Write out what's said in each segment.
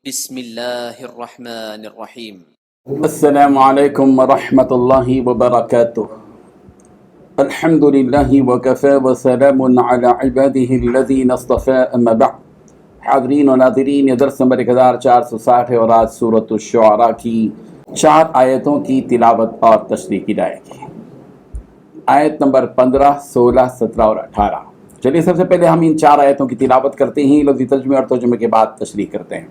بسم اللہ الرحمن الرحیم۔ السلام علیکم ورحمۃ اللہ وبرکاتہ۔ الحمد للہ وکفی وسلام علی عباده الذین اصطفی، اما بعد۔ حاضرین و ناظرین، یہ درس نمبر 1460 ہے اور آج سورۃ الشعراء کی 4 آیتوں کی تلاوت اور تشریح کی جائے گی۔ آیت نمبر 15، 16، 17 اور 18۔ چلیے سب سے پہلے ہم ان 4 آیتوں کی تلاوت کرتے ہیں، لفظی ترجمے اور ترجمے کے بعد تشریح کرتے ہیں۔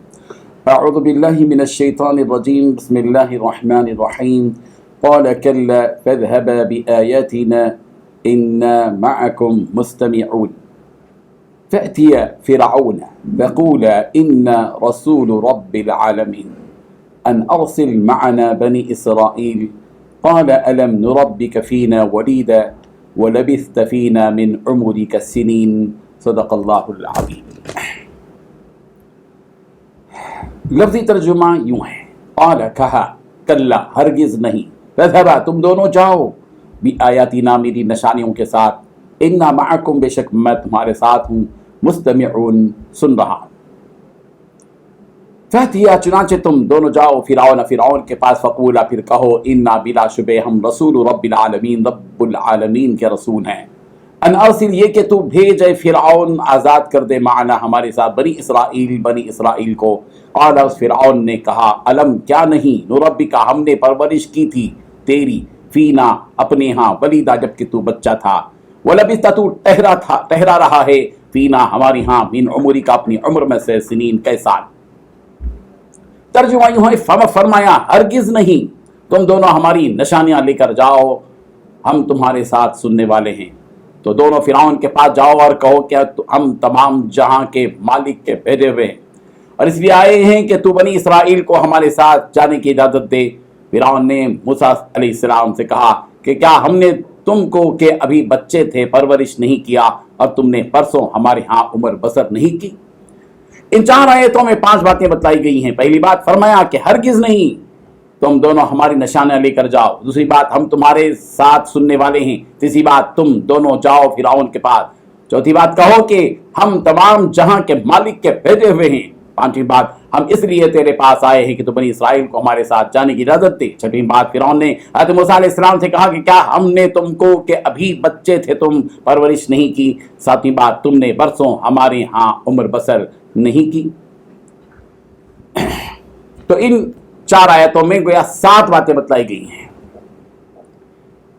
اعوذ باللہ من الشیطان الرجیم، بسم اللہ الرحمن الرحیم۔ قال كلا فاذهبا بآياتنا إنا معكم مستمعون فأتيا فرعون فقولا إنا رسول رب العالمين أن أرسل معنا بني إسرائيل قال ألم نربك فينا وليدا ولبثت فينا من عمرك السنين صدق الله العظيم۔ لفظی ترجمہ یوں ہے، قال کہا، کلا ہرگز نہیں، فذهبا تم دونوں جاؤ، بآیاتنا میری نشانیوں کے ساتھ، انا معکم بے شک میں تمہارے ساتھ ہوں، مستمعون سن رہا ہوں۔ فاتیا چنانچہ تم دونوں جاؤ فرعون کے پاس، فقولا پھر کہو، انا بلا شبہ ہم رسول رب العالمین رب العالمین کے رسول ہیں، ان ارسل یہ کہ تو بھیج اے فرعون، آزاد کر دے، معنا ہمارے ساتھ، بنی اسرائیل کو۔ قال اس فرعون نے کہا، علم کیا نہیں، نربک ہم نے پرورش کی تھی تیری، فینا اپنے ہاں، ولیدا جب کہ تو بچہ تھا، ولبثت تو ٹہرا رہا ہے، فینا ہماری ہاں، من عمری کا اپنی عمر میں سے، سنین کئی سال۔ ترجمہ یوں ہے، فرمایا ہرگز نہیں، تم دونوں ہماری نشانیاں لے کر جاؤ، ہم تمہارے ساتھ سننے والے ہیں۔ تو دونوں فرعون کے پاس جاؤ اور کہو کہ ہم تمام جہاں کے مالک کے بھیجے ہوئے ہیں، اور اس لیے آئے ہیں کہ تو بنی اسرائیل کو ہمارے ساتھ جانے کی اجازت دے۔ فرعون نے موسیٰ علیہ السلام سے کہا کہ کیا ہم نے تم کو کہ ابھی بچے تھے پرورش نہیں کیا، اور تم نے پرسوں ہمارے ہاں عمر بسر نہیں کی؟ ان 4 آیتوں میں 5 باتیں بتلائی گئی ہیں۔ پہلی بات فرمایا کہ ہرگز نہیں، تم دونوں ہماری نشانیاں لے کر جاؤ۔ دوسری بات، ہم تمہارے ساتھ سننے والے ہیں۔ تیسری بات، تم دونوں جاؤ فرعون کے پاس۔ چوتھی بات، کہو کہ ہم تمام جہاں کے مالک کے بھیجے ہوئے ہیں۔ پانچویں بات، ہم اس لیے تیرے پاس آئے ہیں کہ تو بنی اسرائیل کو ہمارے ساتھ جانے کی اجازت دے۔ چھٹویں بات، فرعون نے حضرت موسیٰ علیہ السلام سے کہا کہ کیا ہم نے تم کو کہ ابھی بچے تھے تم پرورش نہیں کی؟ ساتویں بات، تم نے برسوں ہمارے ہاں عمر بسر نہیں کی۔ تو ان 4 آیتوں میں گویا 7 باتیں بتلائی گئی ہیں۔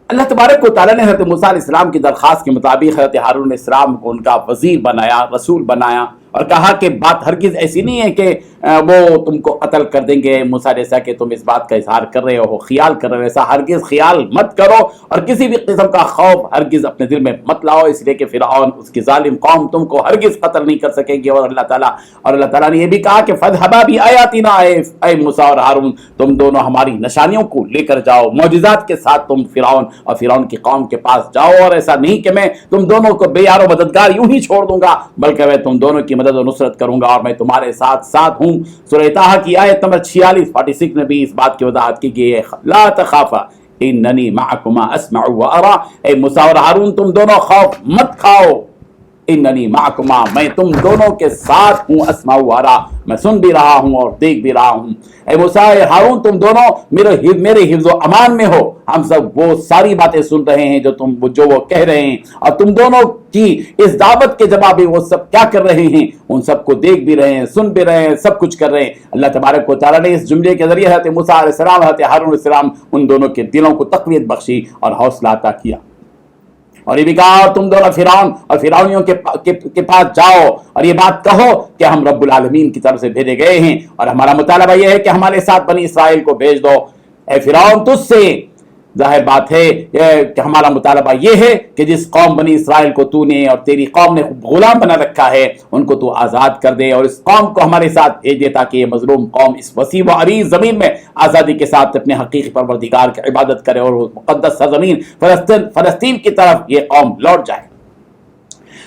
اللہ تبارک و تعالیٰ نے حضرت موسیٰ علیہ السلام کی درخواست کے مطابق حضرت ہارون علیہ السلام کو ان کا وزیر بنایا، رسول بنایا، اور کہا کہ بات ہرگز ایسی نہیں ہے کہ وہ تم کو قتل کر دیں گے موسیٰ، جیسا کہ تم اس بات کا اظہار کر رہے ہو، خیال کر رہے ہو، ایسا ہرگز خیال مت کرو، اور کسی بھی قسم کا خوف ہرگز اپنے دل میں مت لاؤ، اس لیے کہ فرعون اس کی ظالم قوم تم کو ہرگز قتل نہیں کر سکے گی۔ اور اللہ تعالیٰ نے یہ بھی کہا کہ فَاذْهَبَا بِآيَاتِنَا، اے موسیٰ اور ہارون، تم دونوں ہماری نشانیوں کو لے کر جاؤ، معجزات کے ساتھ تم فرعون کی قوم کے پاس جاؤ، اور ایسا نہیں کہ میں تم دونوں کو بے یار و مددگار یوں ہی چھوڑ دوں گا، بلکہ میں تم دونوں کی مدد و نصرت کروں گا، اور میں تمہارے ساتھ ہوں۔ سورہ طٰہٰ کی آیت نمبر 46 میں بھی اس بات کی وضاحت کی گئی ہے، لا تخافا اننی معکما اسمع و ارا، اے موسیٰ اور ہارون تم دونوں خوف مت کھاؤ، اننی معکما میں تم دونوں کے ساتھ ہوں، اسمع و ارا میں سن بھی رہا ہوں اور دیکھ بھی رہا ہوں۔ اے موسیٰ ہارون تم دونوں میرے حفظ و امان میں ہو، ہم سب وہ ساری باتیں سن رہے ہیں جو وہ کہہ رہے ہیں، اور تم دونوں کی اس دعوت کے جواب میں وہ سب کیا کر رہے ہیں ان سب کو دیکھ بھی رہے ہیں، سن بھی رہے ہیں، سب کچھ کر رہے ہیں۔ اللہ تبارک و تعالیٰ نے اس جملے کے ذریعے حضرت موسیٰ علیہ السلام، حضرت ہارون علیہ السلام، ان دونوں کے دلوں کو تقویت بخشی اور حوصلہ عطا کیا، اور یہ بھی کہا تم دونوں فرعون اور فرعونیوں کے پاس جاؤ اور یہ بات کہو کہ ہم رب العالمین کی طرف سے بھیجے گئے ہیں، اور ہمارا مطالبہ یہ ہے کہ ہمارے ساتھ بنی اسرائیل کو بھیج دو۔ اے فرعون، تجھ سے ظاہر بات ہے کہ ہمارا مطالبہ یہ ہے کہ جس قوم بنی اسرائیل کو تو نے اور تیری قوم نے غلام بنا رکھا ہے، ان کو تو آزاد کر دے، اور اس قوم کو ہمارے ساتھ بھیج دے، تاکہ یہ مظلوم قوم اس وسیع و عریض زمین میں آزادی کے ساتھ اپنے حقیقی پروردگار کی عبادت کرے، اور مقدس سرزمین فلسطین کی طرف یہ قوم لوٹ جائے۔